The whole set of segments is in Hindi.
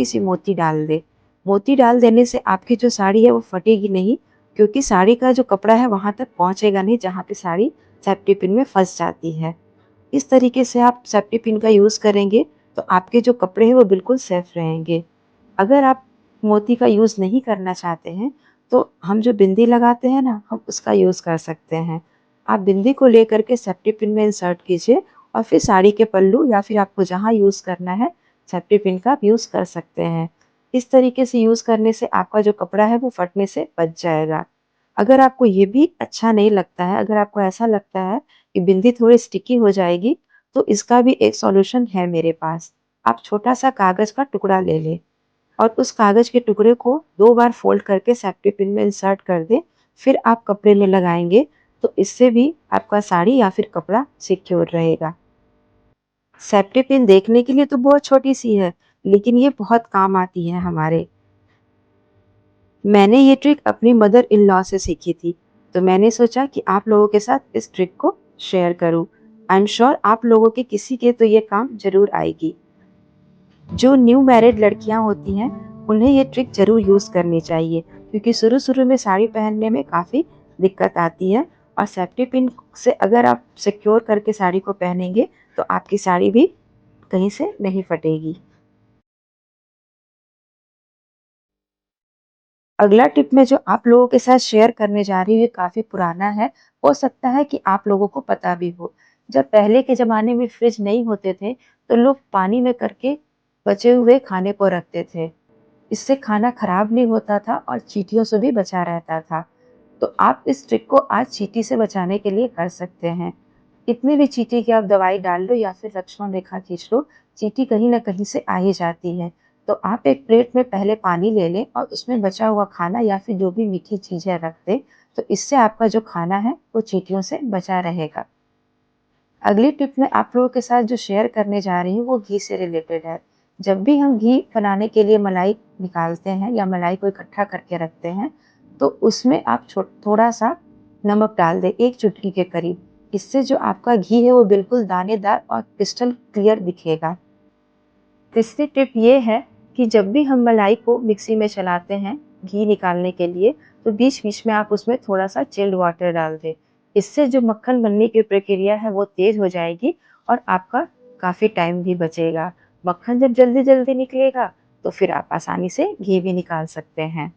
छोटी सी मोती डाल दें। मोती डाल देने से आपकी जो साड़ी है वो फटेगी नहीं, क्योंकि साड़ी का जो कपड़ा है वहाँ तक पहुँचेगा नहीं जहाँ पे साड़ी सेफ्टी पिन में फँस जाती है। इस तरीके से आप सेफ्टी पिन का यूज़ करेंगे तो आपके जो कपड़े हैं वो बिल्कुल सेफ रहेंगे। अगर आप मोती का यूज़ नहीं करना चाहते हैं, तो हम जो बिंदी लगाते हैं ना, हम उसका यूज़ कर सकते हैं। आप बिंदी को लेकर के सेफ्टी पिन में इंसर्ट कीजिए और फिर साड़ी के पल्लू या फिर आपको जहाँ यूज़ करना है, सेफ्टी पिन का आप यूज़ कर सकते हैं। इस तरीके से यूज़ करने से आपका जो कपड़ा है वो फटने से बच जाएगा। अगर आपको ये भी अच्छा नहीं लगता है, अगर आपको ऐसा लगता है कि बिंदी थोड़ी स्टिकी हो जाएगी, तो इसका भी एक सॉल्यूशन है मेरे पास। आप छोटा-सा कागज़ का टुकड़ा ले लें और उस कागज़ के टुकड़े को 2 बार फ़ोल्ड करके सेफ्टी पिन में इंसर्ट कर दें, फिर आप कपड़े में लगाएँगे, तो इससे भी आपका साड़ी या फिर कपड़ा सिक्योर रहेगा। सेफ्टी पिन देखने के लिए तो बहुत छोटी-सी है, लेकिन ये बहुत काम आती है हमारे। मैंने ये ट्रिक अपनी मदर इन लॉ से सीखी थी, तो मैंने सोचा कि आप लोगों के साथ इस ट्रिक को शेयर करूँ। आई एम श्योर आप लोगों के किसी के तो ये काम ज़रूर आएगी। जो न्यू मैरिड लड़कियां होती हैं, उन्हें ये ट्रिक ज़रूर यूज़ करनी चाहिए, क्योंकि शुरू-शुरू में साड़ी पहनने में काफ़ी दिक्कत आती है और सेफ्टी पिन से अगर आप सिक्योर करके साड़ी को पहनेंगे, तो आपकी साड़ी भी कहीं से नहीं फटेगी। अगला टिप मैं जो आप लोगों के साथ शेयर करने जा रही हूँ, ये काफ़ी पुराना है। हो सकता है कि आप लोगों को पता भी हो। जब पहले के ज़माने में फ्रिज नहीं होते थे, तो लोग पानी में करके बचे हुए खाने को रखते थे। इससे खाना खराब नहीं होता था और चींटियों से भी बचा रहता था। तो आप इस ट्रिक को आज चींटी से बचाने के लिए कर सकते हैं। कितनी भी चींटी की आप दवाई डाल लो या फिर लक्ष्मण रेखा खींच लो, चींटी कहीं न कहीं से आ ही जाती है। तो आप एक प्लेट में पहले पानी ले लें और उसमें बचा हुआ खाना या फिर जो भी मीठी चीज़ें रख दें, तो इससे आपका जो खाना है वो चींटियों से बचा रहेगा। अगली टिप मैं आप लोगों के साथ जो शेयर करने जा रही हूँ वो घी से रिलेटेड है। जब भी हम घी बनाने के लिए मलाई निकालते हैं या मलाई को इकट्ठा करके रखते हैं, तो उसमें आप थोड़ा-सा नमक डाल दें, 1 चुटकी के करीब। इससे जो आपका घी है वो बिल्कुल दानेदार और क्रिस्टल क्लियर दिखेगा। तीसरी टिप ये है कि जब भी हम मलाई को मिक्सी में चलाते हैं घी निकालने के लिए, तो बीच-बीच में आप उसमें थोड़ा-सा चिल्ड वाटर डाल दें। इससे जो मक्खन बनने की प्रक्रिया है वो तेज़ हो जाएगी और आपका काफ़ी टाइम भी बचेगा। मक्खन जब जल्दी-जल्दी निकलेगा, तो फिर आप आसानी से घी भी निकाल सकते हैं।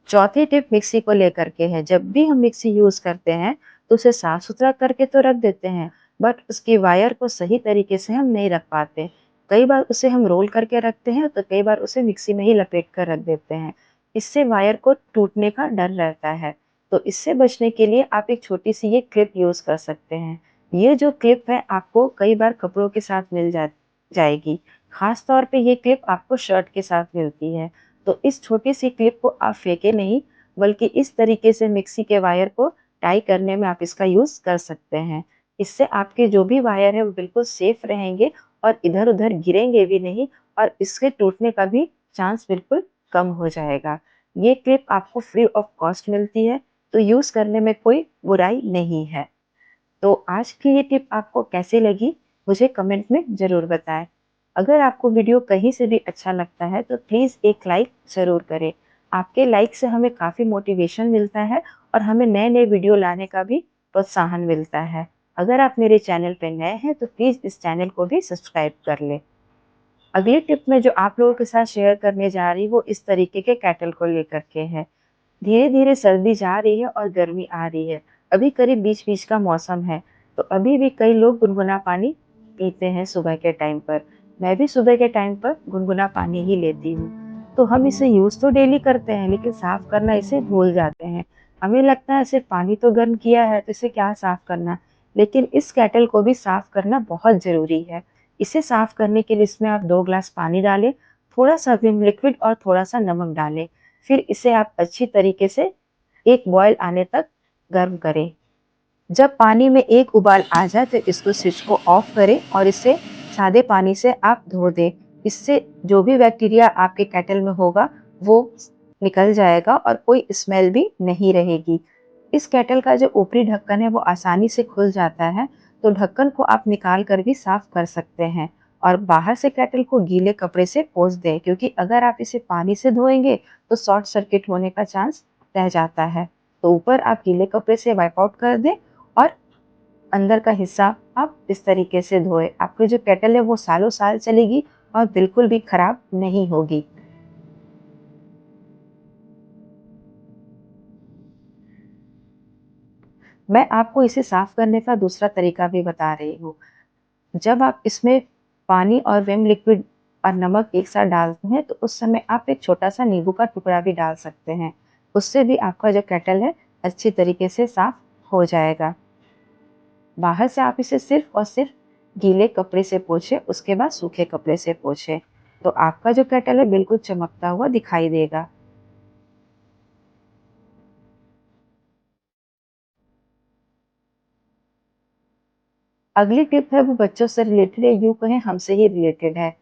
चौथी टिप मिक्सी को लेकर के है। जब भी हम मिक्सी यूज़ करते हैं, तो उसे साफ-सुथरा करके तो रख देते हैं, बट उसकी वायर को सही तरीके से हम नहीं रख पाते। कई बार उसे हम रोल करके रखते हैं, तो कई बार उसे मिक्सी में ही लपेट कर रख देते हैं। इससे वायर को टूटने का डर रहता है। तो इससे बचने के लिए आप एक छोटी-सी ये क्लिप यूज़ कर सकते हैं। ये जो क्लिप है, आपको कई बार कपड़ों के साथ मिल जाएगी। ख़ास तौर पे ये क्लिप आपको शर्ट के साथ मिलती है। तो इस छोटी-सी क्लिप को आप फेंके नहीं, बल्कि इस तरीके से मिक्सी के वायर को टाई करने में आप इसका यूज़ कर सकते हैं। इससे आपके जो भी वायर हैं वो बिल्कुल सेफ रहेंगे और इधर-उधर गिरेंगे भी नहीं और इसके टूटने का भी चांस बिल्कुल कम हो जाएगा। ये क्लिप आपको फ्री ऑफ कॉस्ट मिलती है, तो यूज़ करने में कोई बुराई नहीं है। तो आज की ये टिप आपको कैसी लगी, मुझे कमेंट में ज़रूर बताएँ। अगर आपको वीडियो कहीं से भी अच्छा लगता है तो प्लीज़ एक लाइक ज़रूर करें। आपके लाइक से हमें काफ़ी मोटिवेशन मिलता है और हमें नए-नए वीडियो लाने का भी प्रोत्साहन मिलता है। अगर आप मेरे चैनल पे नए हैं तो प्लीज़ इस चैनल को भी सब्सक्राइब कर लें। अगली टिप मैं जो आप लोगों के साथ शेयर करने जा रही हूँ वो इस तरीके के केटल को लेकर के है। धीरे-धीरे सर्दी जा रही है और गर्मी आ रही है। अभी करीब बीच-बीच का मौसम है, तो अभी भी कई लोग गुनगुना पानी पीते हैं सुबह के टाइम पर। मैं भी सुबह के टाइम पर गुनगुना पानी ही लेती हूँ। तो हम इसे यूज़ तो डेली करते हैं, लेकिन साफ़ करना इसे भूल जाते हैं। हमें लगता है सिर्फ़ पानी तो गर्म किया है, तो इसे क्या साफ़ करना। लेकिन इस केटल को भी साफ़ करना बहुत ज़रूरी है। इसे साफ़ करने के लिए इसमें आप 2 ग्लास पानी डालें, थोड़ा-सा विम लिक्विड और थोड़ा-सा नमक डालें। फिर इसे आप अच्छी तरीके से एक बॉयल आने तक गर्म करें। जब पानी में एक उबाल आ जाए तो इसको स्विच को ऑफ करें और इसे सादे पानी से आप धो दें। इससे जो भी बैक्टीरिया आपके केटल में होगा वो निकल जाएगा और कोई स्मेल भी नहीं रहेगी। इस केटल का जो ऊपरी ढक्कन है वो आसानी से खुल जाता है, तो ढक्कन को आप निकाल कर भी साफ कर सकते हैं और बाहर से केटल को गीले कपड़े से पोंछ दें, क्योंकि अगर आप इसे पानी से धोएंगे तो शॉर्ट सर्किट होने का चांस रह जाता है। तो ऊपर आप गीले कपड़े से वाइप आउट कर दें और अंदर का हिस्सा आप इस तरीके से धोएं। आपकी जो केटल है वो सालों साल चलेगी और बिल्कुल भी खराब नहीं होगी। मैं आपको इसे साफ करने का दूसरा तरीका भी बता रही हूँ। जब आप इसमें पानी और विम लिक्विड और नमक एक साथ डालते हैं तो उस समय आप एक छोटा-सा नींबू का टुकड़ा भी डाल सकते हैं। उससे भी आपका जो केटल है अच्छी तरीके से साफ हो जाएगा। बाहर से आप इसे सिर्फ़ और सिर्फ़ गीले कपड़े से पोंछें, उसके बाद सूखे कपड़े से पोंछें। तो आपका जो केटल है बिल्कुल चमकता हुआ दिखाई देगा। अगली टिप है वो बच्चों से रिलेटेड है, यूँ कहें हमसे ही रिलेटेड है।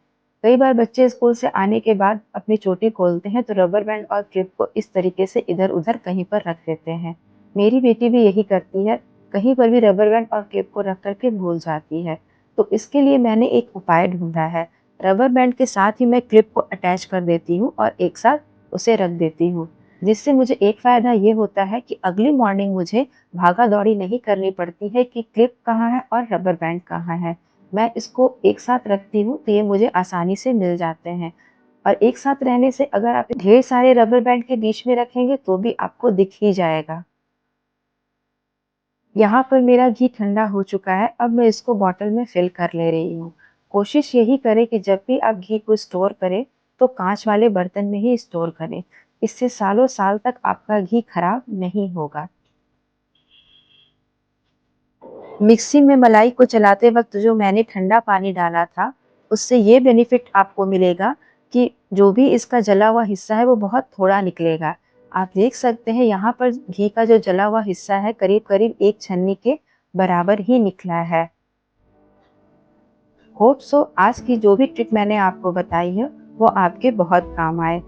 कई बार बच्चे स्कूल से आने के बाद अपनी चोटी खोलते हैं तो रबर बैंड और क्लिप को इस तरीके से इधर-उधर कहीं पर रख देते हैं। मेरी बेटी भी यही करती है, कहीं पर भी रबर बैंड और क्लिप को रख कर के भूल जाती है। तो इसके लिए मैंने एक उपाय ढूँढा है। रबर बैंड के साथ ही मैं क्लिप को अटैच कर देती हूँ और एक साथ उसे रख देती हूँ। जिससे मुझे एक फ़ायदा ये होता है कि अगली मॉर्निंग मुझे भागा-दौड़ी नहीं करनी पड़ती है कि क्लिप कहाँ है और रबर बैंड कहाँ है। मैं इसको एक साथ रखती हूँ तो ये मुझे आसानी से मिल जाते हैं। और एक साथ रहने से अगर आप ढेर सारे रबर बैंड के बीच में रखेंगे तो भी आपको दिख ही जाएगा। यहाँ पर मेरा घी ठंडा हो चुका है, अब मैं इसको बॉटल में फ़िल कर ले रही हूँ। कोशिश यही करें कि जब भी आप घी को स्टोर करें, तो काँच वाले बर्तन में ही स्टोर करें। इससे सालों साल तक आपका घी खराब नहीं होगा। मिक्सी में मलाई को चलाते वक़्त जो मैंने ठंडा पानी डाला था, उससे ये बेनिफिट आपको मिलेगा कि जो भी इसका जला हुआ हिस्सा है, वो बहुत थोड़ा निकलेगा। आप देख सकते हैं यहाँ पर घी का जो जला हुआ हिस्सा है, करीब-करीब 1 छन्नी के बराबर ही निकला है। होप सो आज की जो भी ट्रिक मैंने आपको बताई है, वो आपके बहुत काम आए।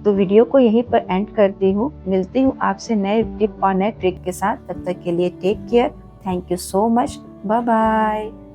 तो वीडियो को यहीं पर एंड करती हूँ। मिलती हूँ आपसे नए टिप और नए ट्रिक के साथ। तब तक के लिए take care. Thank you so much. Bye bye.